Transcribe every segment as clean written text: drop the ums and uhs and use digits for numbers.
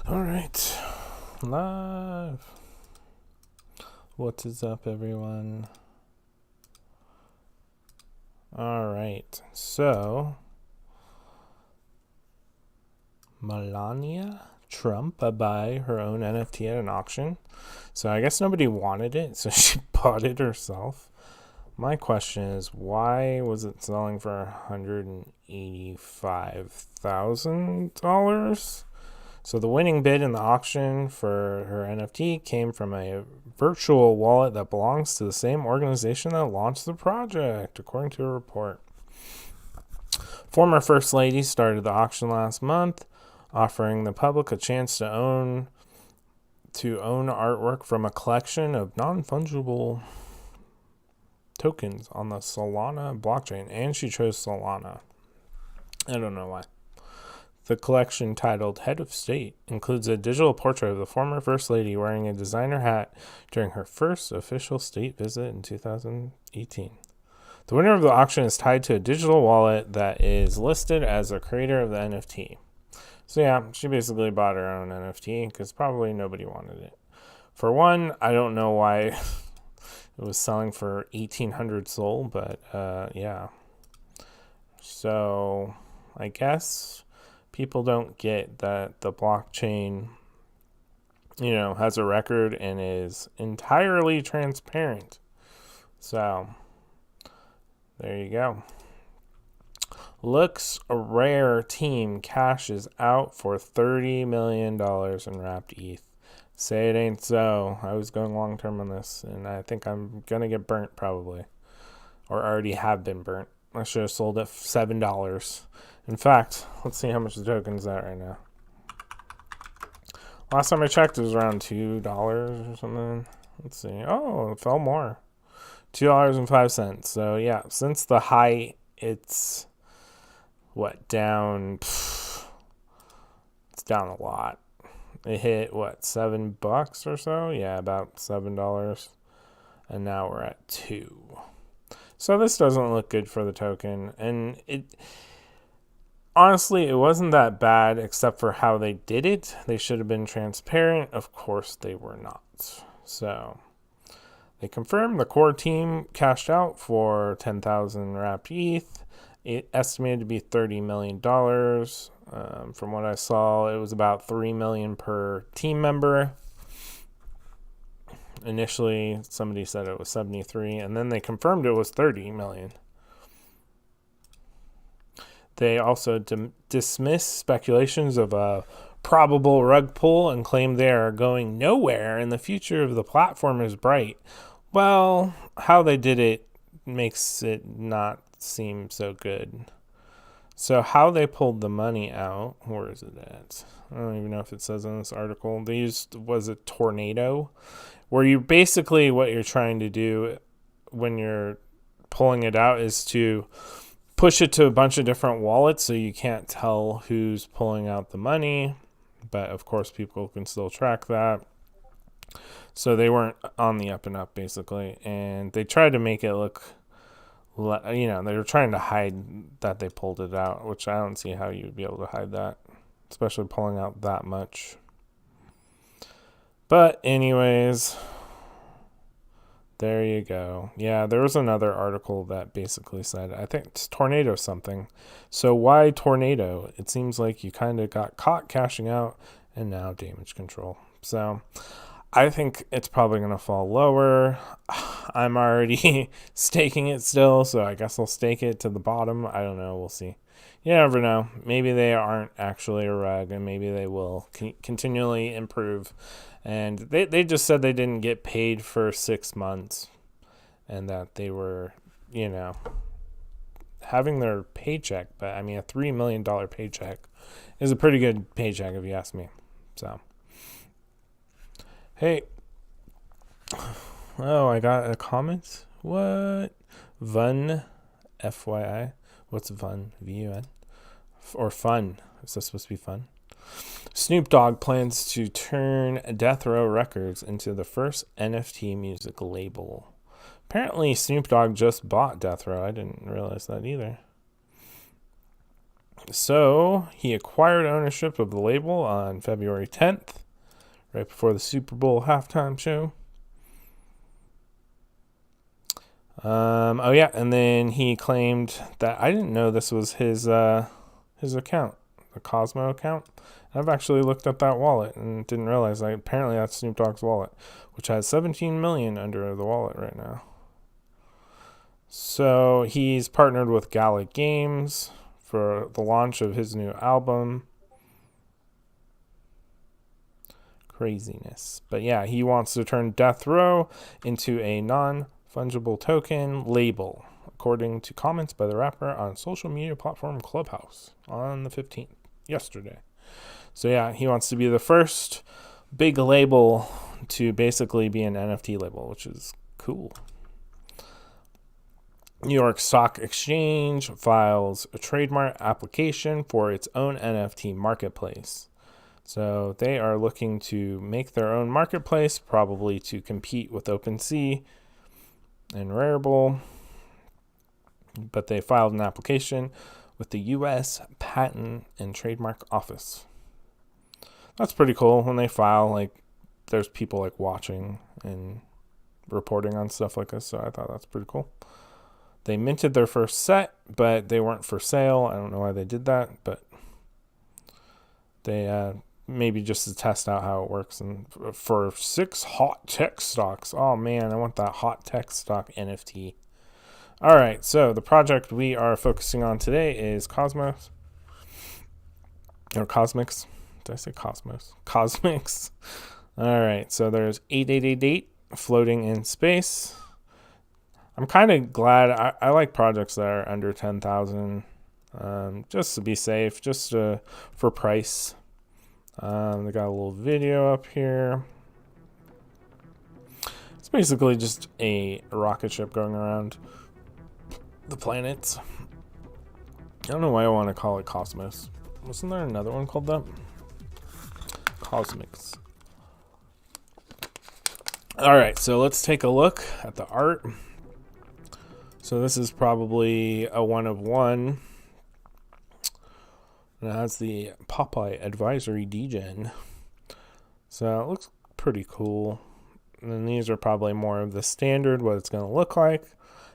All right, live. What is up, everyone? All right, so Melania Trump buy her own NFT at an auction. So I guess nobody wanted it, so she bought it herself. My question is, why was it selling for $185,000? So the winning bid in the auction for her NFT came from a virtual wallet that belongs to the same organization that launched the project, according to a report. Former First Lady started the auction last month, offering the public a chance to own artwork from a collection of non-fungible tokens on the Solana blockchain, and she chose Solana. I don't know why. The collection, titled Head of State, includes a digital portrait of the former First Lady wearing a designer hat during her first official state visit in 2018. The winner of the auction is tied to a digital wallet that is listed as a creator of the NFT. So yeah, she basically bought her own NFT because probably nobody wanted it. For one, I don't know why it was selling for 1,800 SOL, but yeah. So I guess people don't get that the blockchain, has a record and is entirely transparent. So there you go. LooksRare team cashes out for $30 million in wrapped ETH. Say it ain't so. I was going long term on this, and I think I'm going to get burnt probably. Or already have been burnt. I should have sold it $7. In fact, let's see how much the token is at right now. Last time I checked, it was around $2 or something. Let's see. Oh, it fell more. $2.05. So yeah, since the high, it's down? It's down a lot. It hit $7 or so? Yeah, about $7. And now we're at 2. So this doesn't look good for the token, and honestly, it wasn't that bad except for how they did it. They should have been transparent. Of course, they were not. So they confirmed the core team cashed out for 10,000 wrapped ETH. It estimated to be $30 million. From what I saw, it was about $3 million per team member. Initially, somebody said it was 73, and then they confirmed it was 30 million. They also dismissed speculations of a probable rug pull and claimed they are going nowhere and the future of the platform is bright. Well, how they did it makes it not seem so good. So how they pulled the money out, where is it at? I don't even know if it says in this article. They used, was it Tornado? Where you basically, what you're trying to do when you're pulling it out is to push it to a bunch of different wallets so you can't tell who's pulling out the money. But of course, people can still track that. So they weren't on the up and up, basically. And they tried to make it look, they were trying to hide that they pulled it out, which I don't see how you'd be able to hide that, especially pulling out that much. But anyways, there you go. Yeah, there was another article that basically said, I think it's Tornado something. So why Tornado? It seems like you kind of got caught cashing out and now damage control. So I think it's probably going to fall lower. I'm already staking it still, so I guess I'll stake it to the bottom. I don't know. We'll see. You never know. Maybe they aren't actually a rug, and maybe they will continually improve. And they just said they didn't get paid for 6 months and that they were, having their paycheck. But, I mean, a $3 million paycheck is a pretty good paycheck if you ask me. So, hey. Oh, I got a comment. What? Vun, FYI. What's Vun? VUN? Or fun. Is this supposed to be fun? Snoop Dogg plans to turn Death Row Records into the first NFT music label. Apparently, Snoop Dogg just bought Death Row. I didn't realize that either. So he acquired ownership of the label on February 10th, right before the Super Bowl halftime show. Oh yeah, and then he claimed that I didn't know this was his account, the Cosmo account. I've actually looked at that wallet and didn't realize. Apparently that's Snoop Dogg's wallet, which has 17 million under the wallet right now. So he's partnered with Gala Games for the launch of his new album. Craziness. But yeah, he wants to turn Death Row into a non-fungible token label, according to comments by the rapper on social media platform Clubhouse on the 15th, yesterday. So yeah, he wants to be the first big label to basically be an NFT label, which is cool. New York Stock Exchange files a trademark application for its own NFT marketplace. So they are looking to make their own marketplace, probably to compete with OpenSea and Rarible. But they filed an application with the U.S. Patent and Trademark Office. That's pretty cool. When they file, there's people watching and reporting on stuff like this. So I thought that's pretty cool. They minted their first set, but they weren't for sale. I don't know why they did that, but they maybe just to test out how it works. And for 6 hot tech stocks. Oh man, I want that hot tech stock NFT. All right, so the project we are focusing on today is Cosmiqs. Did I say Cosmos? Cosmiqs. All right, so there's 8888 floating in space. I'm kind of glad. I like projects that are under 10,000, just to be safe, just for price. They got a little video up here. It's basically just a rocket ship going around the planets. I don't know why I want to call it Cosmos. Wasn't there another one called that? Cosmiqs. All right, so let's take a look at the art. So this is probably a one of one. And it has the Popeye Advisory Degen. So it looks pretty cool. And then these are probably more of the standard, what it's going to look like.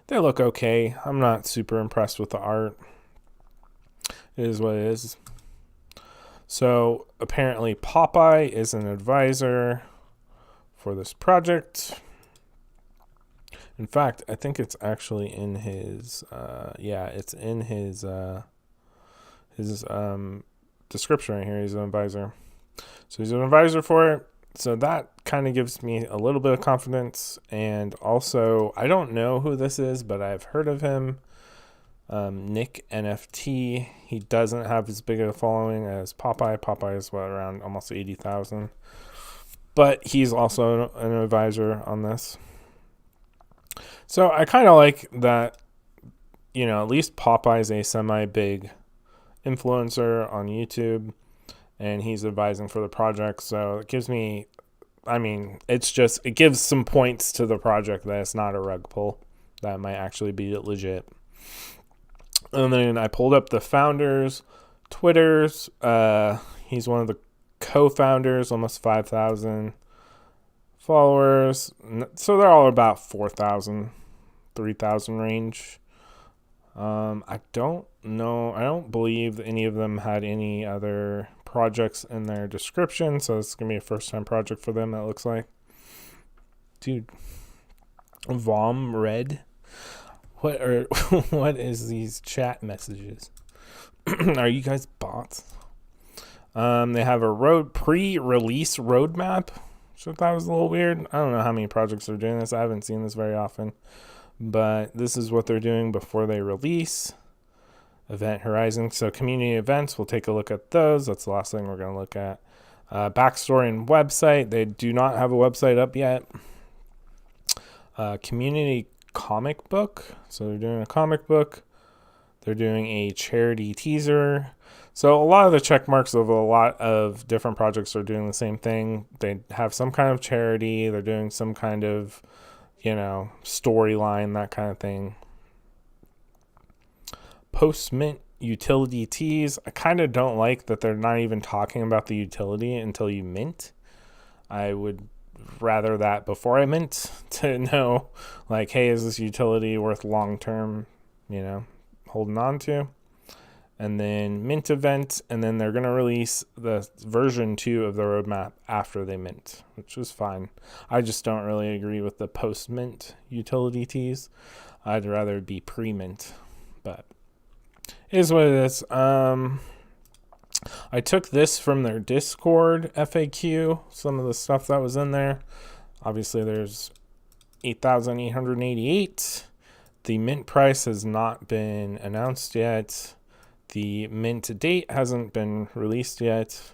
They look okay. I'm not super impressed with the art. It is what it is. So apparently Popeye is an advisor for this project. In fact, I think it's actually in his, it's in his description right here. He's an advisor. So he's an advisor for it. So that kind of gives me a little bit of confidence. And also, I don't know who this is, but I've heard of him. Nick NFT. He doesn't have as big of a following as Popeye. Popeye is around almost 80,000. But he's also an advisor on this. So I kind of like that, at least Popeye's a semi-big influencer on YouTube, and he's advising for the project. So it gives me, it gives some points to the project that it's not a rug pull. That might actually be legit. And then I pulled up the founders' Twitters. He's one of the co-founders, almost 5,000 followers. So they're all about 4,000, 3,000 range. I don't know. I don't believe any of them had any other projects in their description. So this is going to be a first-time project for them, it looks like. Dude. Vom Red. What is these chat messages? Are you guys bots? They have a pre-release roadmap, so that was a little weird. I don't know how many projects are doing this. I haven't seen this very often, but this is what they're doing before they release. Event horizon. So community events, we'll take a look at those. That's the last thing we're going to look at. Backstory and website. They do not have a website up yet. Community comic book. So they're doing a comic book. They're doing a charity teaser. So a lot of the check marks of a lot of different projects are doing the same thing. They have some kind of charity. They're doing some kind of, storyline, that kind of thing. Post mint utility teas. I kind of don't like that they're not even talking about the utility until you mint. I would rather that before I mint to know, like, hey, is this utility worth long-term, holding on to? And then mint event, and then they're going to release the version 2 of the roadmap after they mint, which is fine. I just don't really agree with the post-mint utility teas. I'd rather it be pre-mint, but it is what it is. I took this from their Discord FAQ, some of the stuff that was in there. Obviously, there's 8,888. The mint price has not been announced yet. The mint date hasn't been released yet.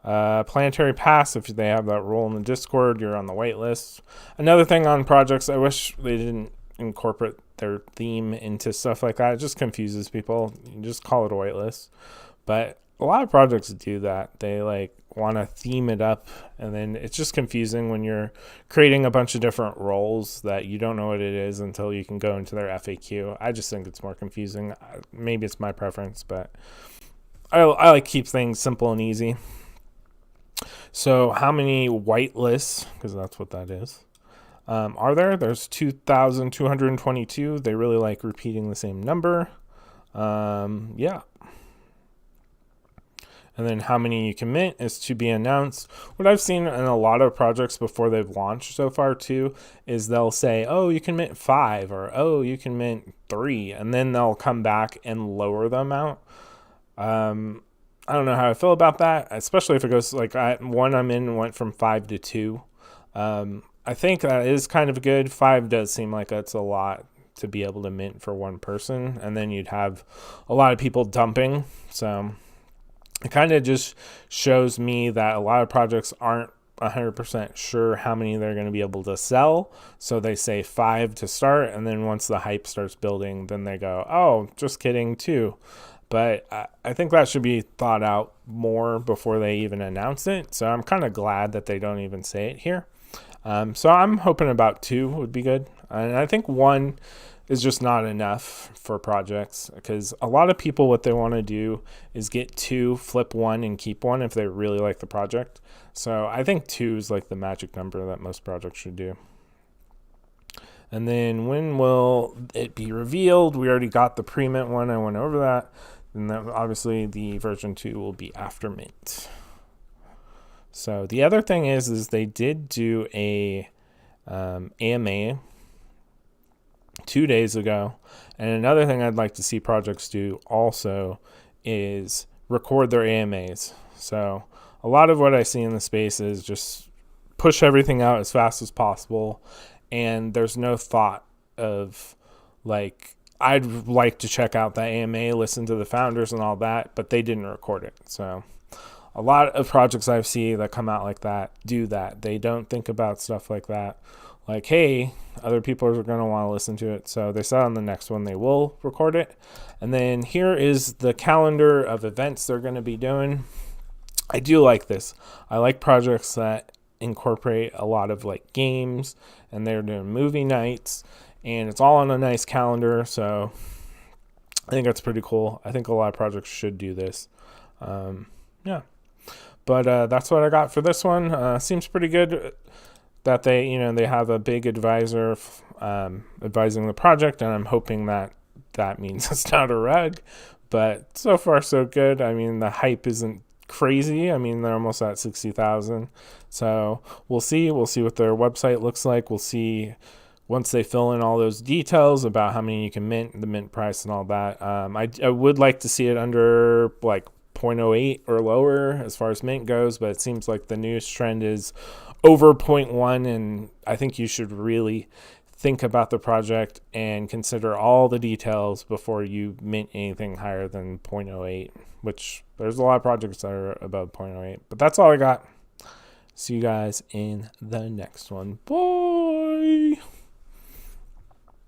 Planetary Pass, if they have that role in the Discord, you're on the whitelist. Another thing on projects, I wish they didn't incorporate their theme into stuff like that. It just confuses people. You just call it a whitelist. But a lot of projects do that. They want to theme it up, and then it's just confusing when you're creating a bunch of different roles that you don't know what it is until you can go into their FAQ. I just think it's more confusing. Maybe it's my preference, but I like keep things simple and easy. So how many whitelists, because that's what that is, are there? There's 2,222. They really like repeating the same number. Yeah. And then how many you can mint is to be announced. What I've seen in a lot of projects before they've launched so far too is they'll say, oh, you can mint 5, or oh, you can mint 3, and then they'll come back and lower the amount. I don't know how I feel about that, especially if it goes one I'm in went from 5 to 2. I think that is kind of good. 5 does seem like that's a lot to be able to mint for one person, and then you'd have a lot of people dumping. So it kind of just shows me that a lot of projects aren't 100% sure how many they're going to be able to sell. So they say 5 to start, and then once the hype starts building, then they go, oh, just kidding, 2. But I think that should be thought out more before they even announce it. So I'm kind of glad that they don't even say it here. So I'm hoping about 2 would be good. And I think 1 is just not enough for projects, because a lot of people, what they want to do is get 2, flip 1, and keep 1 if they really like the project. So I think 2 is like the magic number that most projects should do. And then when will it be revealed? We already got the pre-mint one. I went over that. And then obviously the version 2 will be after mint. So the other thing is they did do a AMA 2 days ago. And another thing I'd like to see projects do also is record their AMAs. So a lot of what I see in the space is just push everything out as fast as possible. And there's no thought of I'd like to check out the AMA, listen to the founders and all that, but they didn't record it. So a lot of projects I've seen that come out like that do that. They don't think about stuff like that. Like, hey, other people are going to want to listen to it. So they said on the next one they will record it. And then here is the calendar of events they're going to be doing. I do like this. I like projects that incorporate a lot of games, and they're doing movie nights, and it's all on a nice calendar. So I think that's pretty cool. I think a lot of projects should do this. Yeah. But that's what I got for this one. Seems pretty good that they have a big advisor advising the project, and I'm hoping that means it's not a rug. But so far so good. I mean, the hype isn't crazy. I mean, they're almost at 60,000. So we'll see. We'll see what their website looks like. We'll see once they fill in all those details about how many you can mint, the mint price and all that. I would like to see it under 0.08 or lower as far as mint goes, but it seems like the newest trend is over 0.1, and I think you should really think about the project and consider all the details before you mint anything higher than 0.08, which there's a lot of projects that are above 0.08. But that's all I got. See you guys in the next one. Bye.